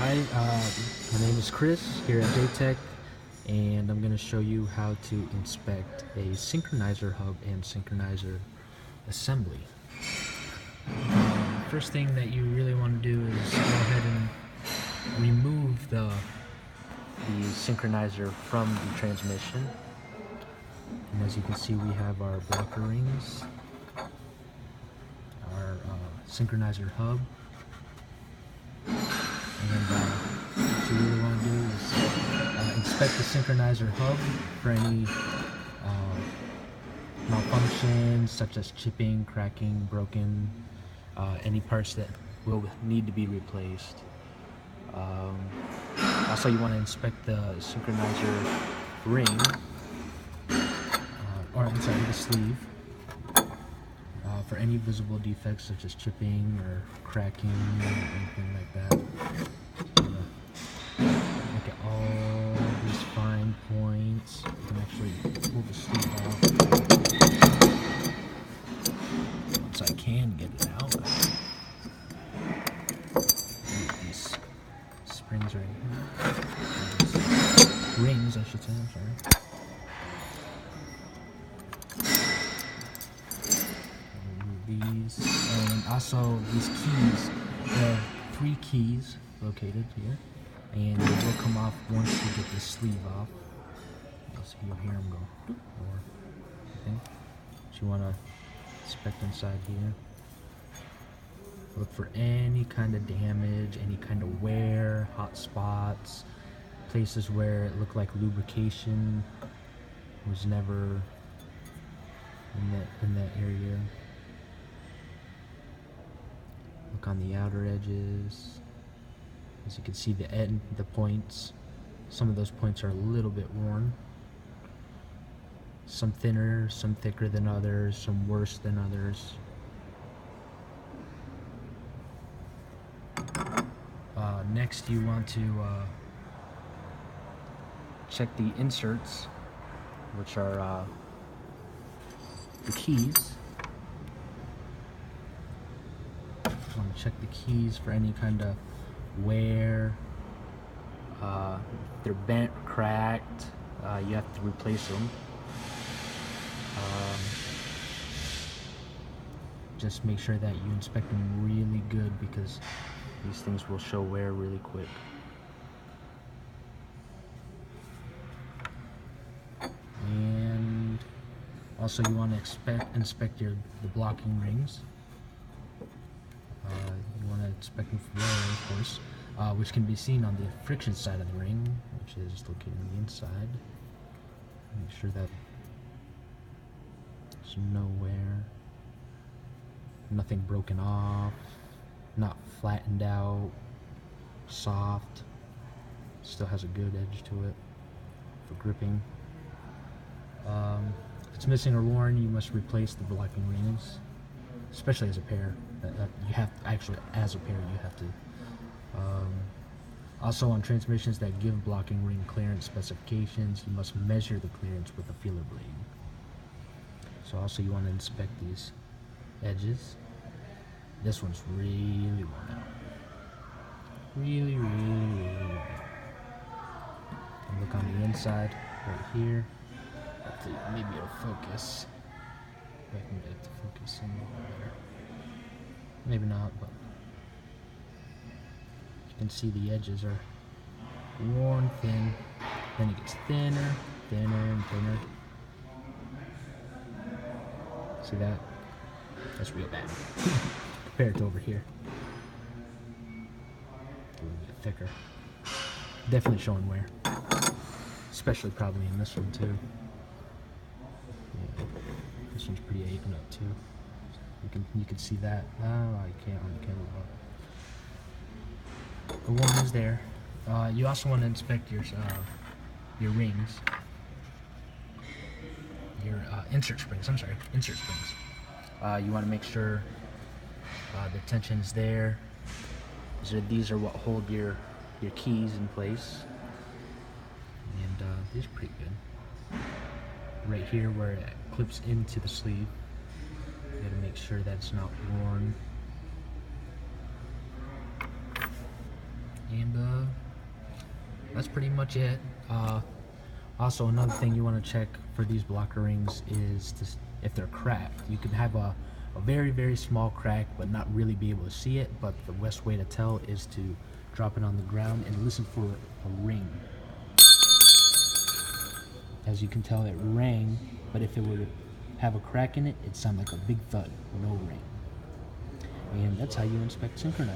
Hi, my name is Chris here at JTech, and I'm going to show you how to inspect a synchronizer hub and synchronizer assembly. First thing that you really want to do is go ahead and remove the synchronizer from the transmission. And as you can see, we have our blocker rings, our synchronizer hub, and what you really want to do is inspect the synchronizer hub for any malfunctions such as chipping, cracking, broken, any parts that will need to be replaced. Also, you want to inspect the synchronizer ring, or I'm sorry, the sleeve, for any visible defects such as chipping or cracking or anything like that. Look at all these fine points. You can actually pull the sleeve off once I can get it out. These springs right here. These rings, I should say. I'm sorry. These, and also these keys. There are 3 keys located here, and they will come off once you get the sleeve off. So you'll hear them go, or anything. So you want to inspect inside here. Look for any kind of damage, any kind of wear, hot spots, places where it looked like lubrication was never in that area. Look on the outer edges. As you can see, the points, some of those points are a little bit worn. Some thinner, some thicker than others, some worse than others. Next, you want to check the inserts, which are the keys. You want to check the keys for any kind of wear. If they're bent, cracked, you have to replace them. Just make sure that you inspect them really good, because these things will show wear really quick. And also, you want to inspect the blocking rings. You want to inspect them for wear, of course, which can be seen on the friction side of the ring, which is located on the inside. Make sure that there's no wear, nothing broken off, not flattened out, soft, still has a good edge to it for gripping. If it's missing or worn, you must replace the blocking rings, especially as a pair. You have actually, as a pair, you have to. Also, on transmissions that give blocking ring clearance specifications, you must measure the clearance with a feeler blade. So also, you want to inspect these edges. This one's really worn out. Really worn out. And look on the inside, right here. Hopefully, maybe it'll focus. If I can get it to focus in a little better. Maybe not, but you can see the edges are worn thin. Then it gets thinner, thinner, and thinner. See that? That's real bad. Compared to over here. A little bit thicker. Definitely showing wear. Especially probably in this one too. Yeah. This one's pretty aching up too. You can see that. Oh, I can't on the camera. But the one is there. You also want to inspect your rings. Your insert springs. I'm sorry, insert springs. You want to make sure the tension is there. These are what hold your keys in place, and these are pretty good. Right here where it clips into the sleeve, you got to make sure that's not worn. And that's pretty much it. Also, another thing you want to check for these blocker rings is if they're cracked. You can have a very, very small crack but not really be able to see it, but the best way to tell is to drop it on the ground and listen for a ring. As you can tell, it rang, but if it were to have a crack in it, it'd sound like a big thud, no ring. And that's how you inspect Synchro.